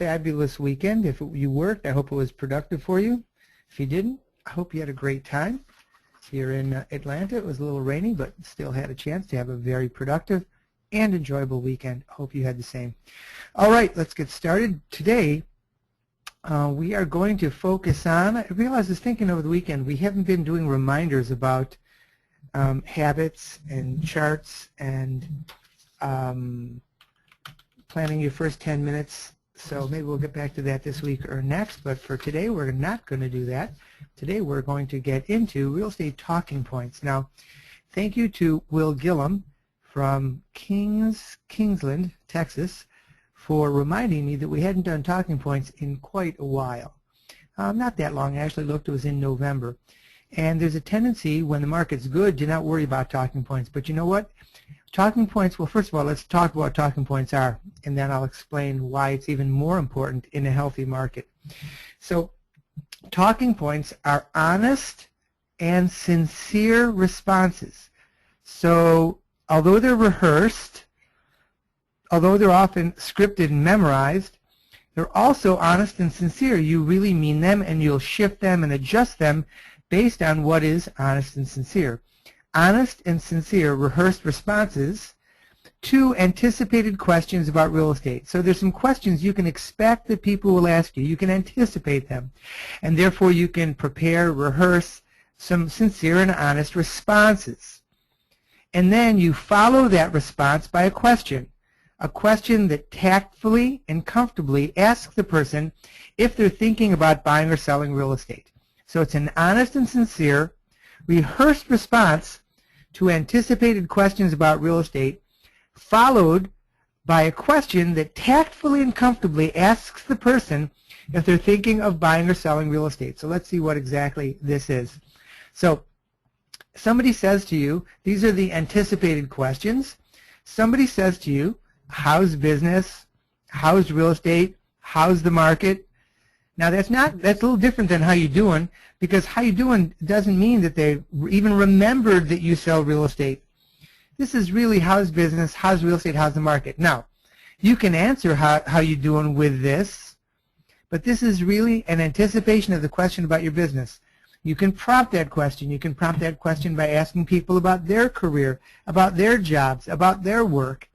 fabulous weekend. If you worked, I hope it was productive for you. If you didn't, I hope you had a great time. Here in Atlanta, it was a little rainy, but still had a chance to have a very productive and enjoyable weekend. Hope you had the same. All right, let's get started. Today, we are going to focus on, I realized I was thinking over the weekend, we haven't been doing reminders about habits and charts and planning your first 10 minutes. So maybe we'll get back to that this week or next, but for today we're not going to do that. Today we're going to get into real estate talking points. Now, thank you to Will Gillum from Kingsland, Texas, for reminding me that we hadn't done talking points in quite a while. Not that long. I actually looked, it was in November. And there's a tendency when the market's good to not worry about talking points. But you know what? Talking points, well, first of all, let's talk about what talking points are, and then I'll explain why it's even more important in a healthy market. So talking points are honest and sincere responses. So although they're rehearsed, although they're often scripted and memorized, they're also honest and sincere. You really mean them, and you'll shift them and adjust them based on what is honest and sincere. Honest and sincere rehearsed responses to anticipated questions about real estate. So there's some questions you can expect that people will ask you. You can anticipate them, and therefore you can prepare, rehearse some sincere and honest responses. And then you follow that response by a question that tactfully and comfortably asks the person if they're thinking about buying or selling real estate. So it's an honest and sincere, rehearsed response to anticipated questions about real estate, followed by a question that tactfully and comfortably asks the person if they're thinking of buying or selling real estate. So let's see what exactly this is. So somebody says to you, these are the anticipated questions. Somebody says to you, how's business? How's real estate? How's the market? Now that's a little different than how you doing, because how you doing doesn't mean that they even remembered that you sell real estate. This is really how's business, how's real estate, how's the market. Now, you can answer how you doing with this, but this is really an anticipation of the question about your business. You can prompt that question. You can prompt that question by asking people about their career, about their jobs, about their work.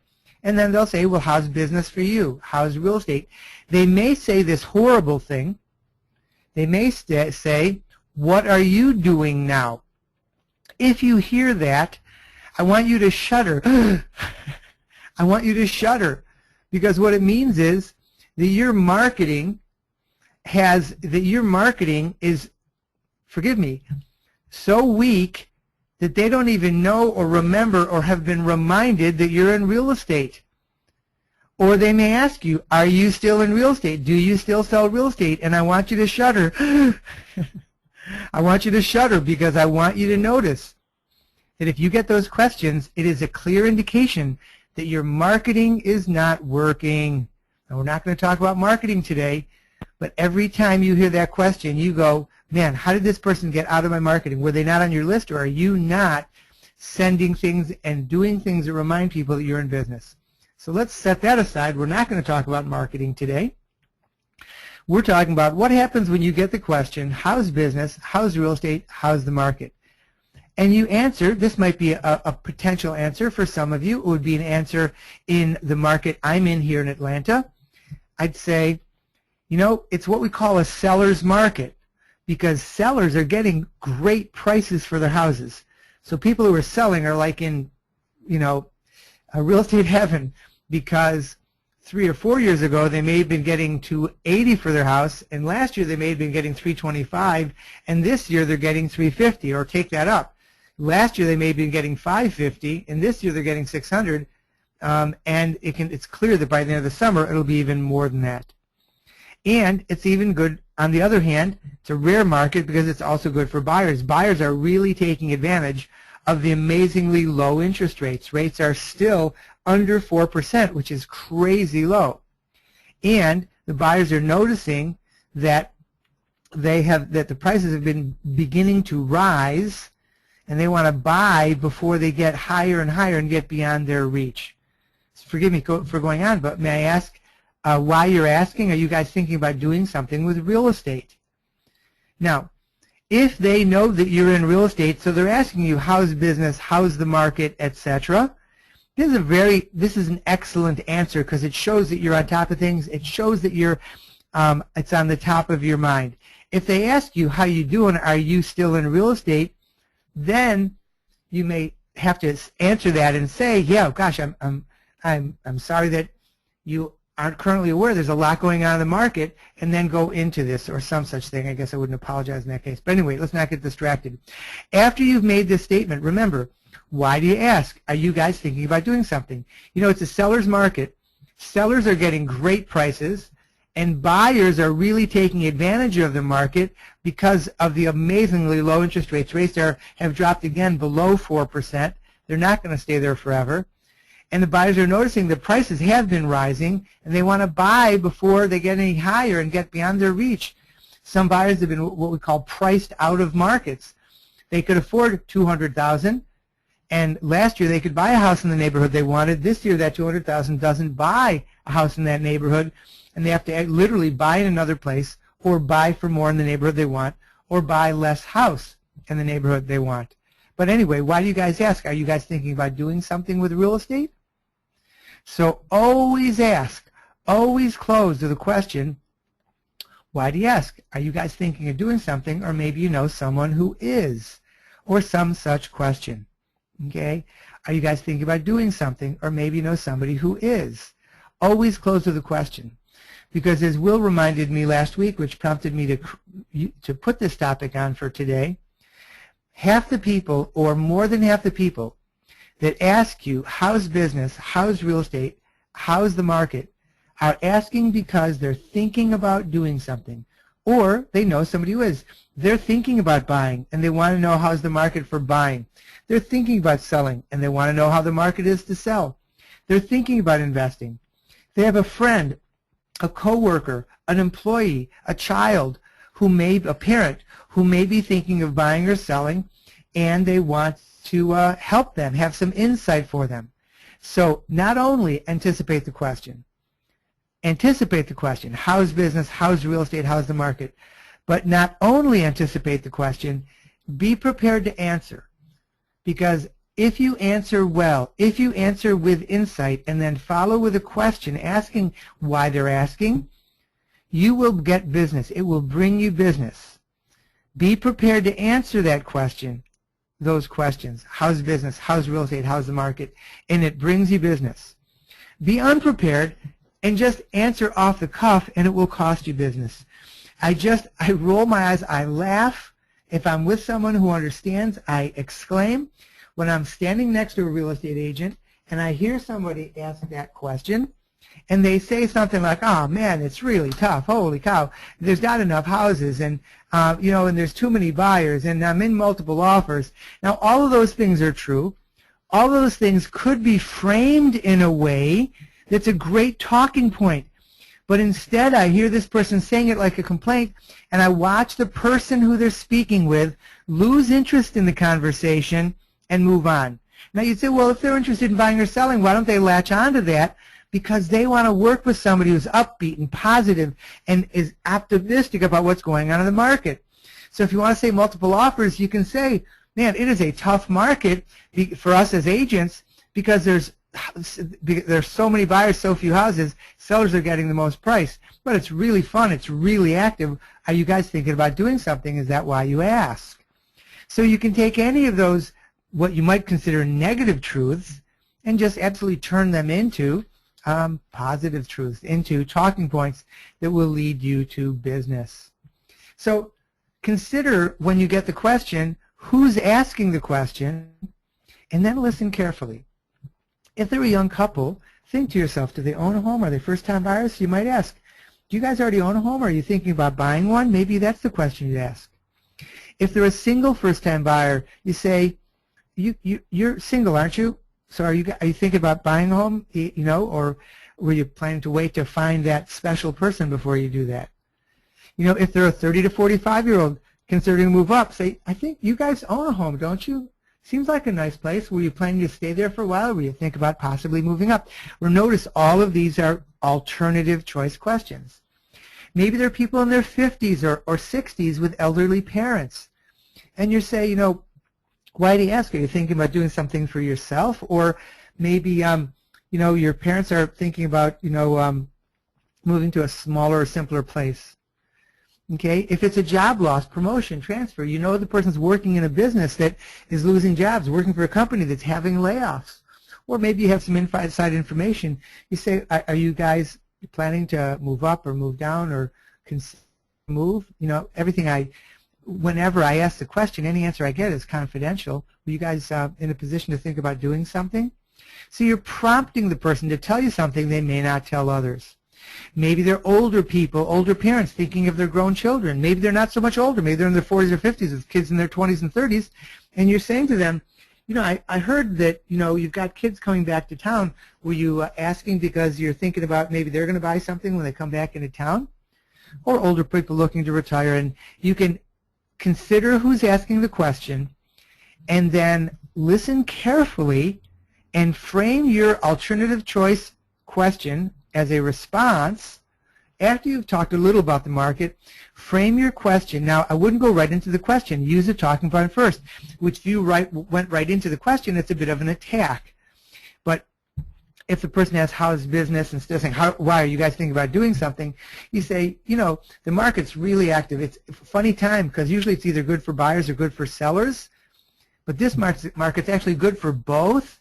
And then they'll say, well, how's business for you? How's real estate? They may say this horrible thing. They may say, what are you doing now? If you hear that, I want you to shudder. I want you to shudder, because what it means is that your marketing is, forgive me, so weak that they don't even know or remember or have been reminded that you're in real estate. Or they may ask you, are you still in real estate? Do you still sell real estate? And I want you to shudder. I want you to shudder, because I want you to notice that if you get those questions, it is a clear indication that your marketing is not working. Now, we're not going to talk about marketing today, but every time you hear that question, you go, man, how did this person get out of my marketing? Were they not on your list, or are you not sending things and doing things that remind people that you're in business? So let's set that aside. We're not going to talk about marketing today. We're talking about what happens when you get the question, how's business, how's real estate, how's the market? And you answer, this might be a potential answer for some of you. It would be an answer in the market I'm in here in Atlanta. I'd say, you know, it's what we call a seller's market, because sellers are getting great prices for their houses. So people who are selling are like in, you know, a real estate heaven, because 3 or 4 years ago they may have been getting $280 for their house, and last year they may have been getting $325, and this year they're getting $350, or take that up. Last year they may have been getting $550, and this year they're getting $600, and it's clear that by the end of the summer it'll be even more than that. And it's even good, on the other hand, it's a rare market because it's also good for buyers. Buyers are really taking advantage of the amazingly low interest rates. Rates are still under 4%, which is crazy low. And the buyers are noticing that the prices have been beginning to rise, and they want to buy before they get higher and higher and get beyond their reach. Forgive me for going on, but may I ask, why you're asking, are you guys thinking about doing something with real estate? Now, if they know that you're in real estate, so they're asking you how's business, how's the market, etc. This is an excellent answer because it shows that you're on top of things. It shows that it's on the top of your mind. If they ask you how you doing, are you still in real estate, then you may have to answer that and say, yeah, gosh, I'm sorry that you aren't currently aware there's a lot going on in the market, and then go into this or some such thing. I guess I wouldn't apologize in that case. But anyway, let's not get distracted. After you've made this statement, remember, why do you ask? Are you guys thinking about doing something? You know, it's a seller's market. Sellers are getting great prices, and buyers are really taking advantage of the market because of the amazingly low interest rates. Rates have dropped again below 4%. They're not going to stay there forever. And the buyers are noticing the prices have been rising, and they want to buy before they get any higher and get beyond their reach. Some buyers have been what we call priced out of markets. They could afford $200,000, and last year they could buy a house in the neighborhood they wanted. This year that $200,000 doesn't buy a house in that neighborhood, and they have to literally buy in another place, or buy for more in the neighborhood they want, or buy less house in the neighborhood they want. But anyway, why do you guys ask? Are you guys thinking about doing something with real estate? So always ask, always close to the question, why do you ask? Are you guys thinking of doing something, or maybe you know someone who is, or some such question. Okay? Are you guys thinking about doing something, or maybe you know somebody who is? Always close to the question. Because as Will reminded me last week, which prompted me to put this topic on for today, half the people, or more than half the people, that ask you, how's business, how's real estate, how's the market, are asking because they're thinking about doing something. Or they know somebody who is. They're thinking about buying, and they want to know how's the market for buying. They're thinking about selling, and they want to know how the market is to sell. They're thinking about investing. They have a friend, a coworker, an employee, a child, a parent, who may be thinking of buying or selling, and they want to help them, have some insight for them. So not only anticipate the question, how's business, how's real estate, how's the market, but not only anticipate the question, be prepared to answer. Because if you answer well, if you answer with insight and then follow with a question asking why they're asking, you will get business. It will bring you business. Be prepared to answer that question, those questions. How's business? How's real estate? How's the market? And it brings you business. Be unprepared and just answer off the cuff, and it will cost you business. I roll my eyes. I laugh. If I'm with someone who understands, I exclaim. When I'm standing next to a real estate agent and I hear somebody ask that question, and they say something like, oh man, it's really tough, holy cow, there's not enough houses, and and there's too many buyers, and I'm in multiple offers. Now all of those things are true. All of those things could be framed in a way that's a great talking point. But instead I hear this person saying it like a complaint, and I watch the person who they're speaking with lose interest in the conversation and move on. Now you'd say, well, if they're interested in buying or selling, why don't they latch on to that? Because they want to work with somebody who's upbeat and positive and is optimistic about what's going on in the market. So if you want to say multiple offers, you can say, man, it is a tough market for us as agents because there's so many buyers, so few houses, sellers are getting the most price. But it's really fun. It's really active. Are you guys thinking about doing something? Is that why you ask? So you can take any of those, what you might consider negative truths, and just absolutely turn them into positive truths, into talking points that will lead you to business. So consider when you get the question, who's asking the question, and then listen carefully. If they're a young couple, think to yourself, do they own a home? Are they first-time buyers? You might ask, do you guys already own a home? Or are you thinking about buying one? Maybe that's the question you'd ask. If they're a single first-time buyer, you say, you're single, aren't you? So are you thinking about buying a home, or were you planning to wait to find that special person before you do that? If they're a 30 to 45-year-old considering to move up, say, I think you guys own a home, don't you? Seems like a nice place. Were you planning to stay there for a while, or were you think about possibly moving up? Or notice all of these are alternative choice questions. Maybe there are people in their 50s or 60s with elderly parents. And you say, why do you ask? Are you thinking about doing something for yourself? Or maybe, your parents are thinking about, moving to a smaller or simpler place. Okay, if it's a job loss, promotion, transfer, the person's working in a business that is losing jobs, working for a company that's having layoffs. Or maybe you have some inside information. You say, are you guys planning to move up or move down or move? Whenever I ask the question, any answer I get is confidential. Are you guys in a position to think about doing something? So you're prompting the person to tell you something they may not tell others. Maybe they're older people, older parents thinking of their grown children. Maybe they're not so much older. Maybe they're in their 40s or 50s with kids in their 20s and 30s. And you're saying to them, I heard that, you've got kids coming back to town. Were you asking because you're thinking about maybe they're going to buy something when they come back into town? Or older people looking to retire. And you can consider who's asking the question and then listen carefully and frame your alternative choice question as a response. After you've talked a little about the market, frame your question. Now, I wouldn't go right into the question. Use a talking point first, which if you went right into the question, it's a bit of an attack. But if the person asks, how's business, instead of saying, why are you guys thinking about doing something, you say, the market's really active. It's a funny time because usually it's either good for buyers or good for sellers. But this market's actually good for both.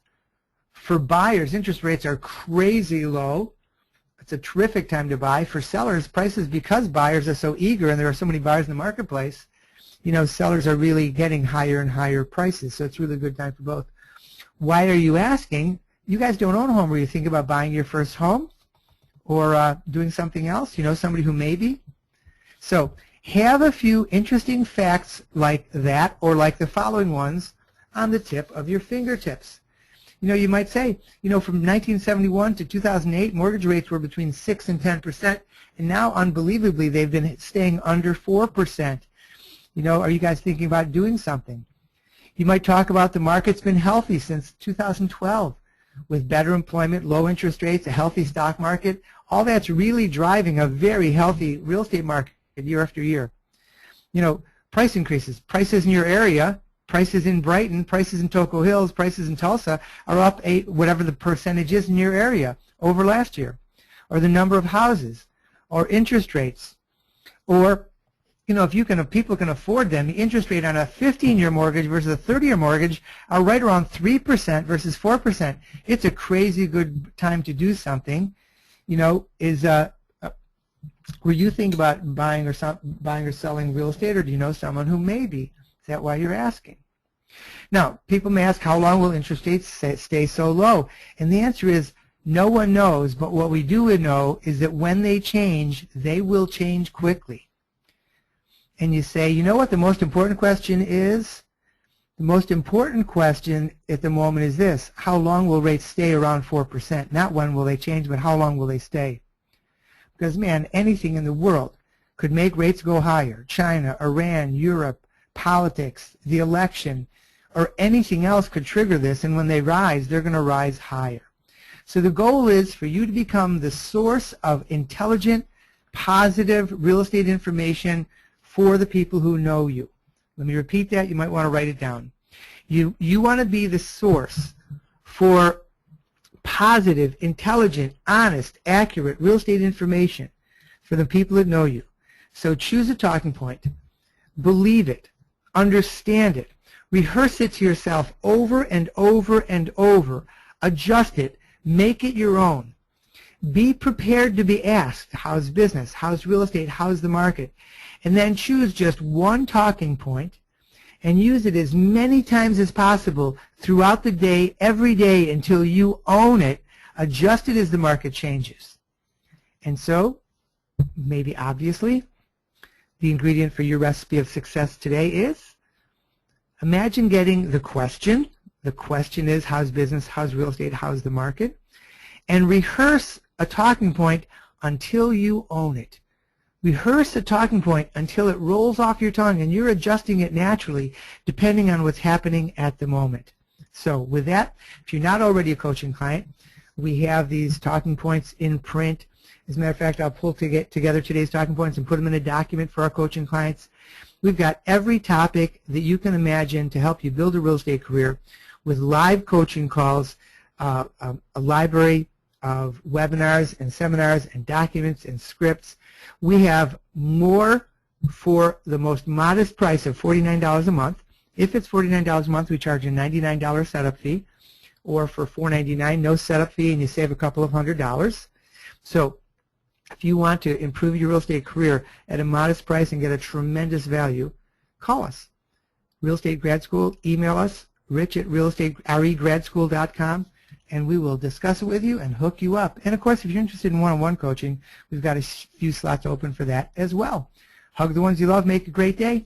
For buyers, interest rates are crazy low. It's a terrific time to buy. For sellers, prices, because buyers are so eager and there are so many buyers in the marketplace, sellers are really getting higher and higher prices. So it's really a good time for both. Why are you asking? You guys don't own a home. Were you thinking about buying your first home or doing something else? Somebody who may be? So have a few interesting facts like that or like the following ones on the tip of your fingertips. You might say, from 1971 to 2008, mortgage rates were between 6 and 10%, and now, unbelievably, they've been staying under 4%. Are you guys thinking about doing something? You might talk about the market's been healthy since 2012, with better employment, low interest rates, a healthy stock market. All that's really driving a very healthy real estate market year after year. Price increases. Prices in your area, prices in Brighton, prices in Toco Hills, prices in Tulsa are up whatever the percentage is in your area over last year, or the number of houses, or interest rates, or if people can afford them, the interest rate on a 15-year mortgage versus a 30-year mortgage are right around 3% versus 4%. It's a crazy good time to do something. Were you thinking about buying or selling real estate, or do you know someone who may be? Is that why you're asking? Now, people may ask, how long will interest rates stay so low? And the answer is, no one knows, but what we do know is that when they change, they will change quickly. And you say, you know what the most important question is? The most important question at the moment is this: how long will rates stay around 4%? Not when will they change, but how long will they stay? Because, man, anything in the world could make rates go higher. China, Iran, Europe, politics, the election, or anything else could trigger this, and when they rise, they're going to rise higher. So the goal is for you to become the source of intelligent, positive real estate information for the people who know you. Let me repeat that. You might want to write it down. You want to be the source for positive, intelligent, honest, accurate real estate information for the people that know you. So choose a talking point. Believe it. Understand it. Rehearse it to yourself over and over and over. Adjust it. Make it your own. Be prepared to be asked, how's business, how's real estate, how's the market? And then choose just one talking point and use it as many times as possible throughout the day, every day, until you own it. Adjust it as the market changes. And so, maybe obviously, the ingredient for your recipe of success today is, imagine getting the question. The question is, how's business, how's real estate, how's the market? And rehearse a talking point until you own it. Rehearse the talking point until it rolls off your tongue and you're adjusting it naturally depending on what's happening at the moment. So with that, if you're not already a coaching client, we have these talking points in print. As a matter of fact, I'll pull together today's talking points and put them in a document for our coaching clients. We've got every topic that you can imagine to help you build a real estate career with live coaching calls, a library of webinars and seminars and documents and scripts. We have more for the most modest price of $49 a month. If it's $49 a month, we charge a $99 setup fee, or for $4.99, no setup fee, and you save a couple of $100s. So if you want to improve your real estate career at a modest price and get a tremendous value, call us. Real Estate Grad School, email us, rich@realestateregradschool.com, and we will discuss it with you and hook you up. And of course, if you're interested in one-on-one coaching, we've got a few slots open for that as well. Hug the ones you love. Make a great day.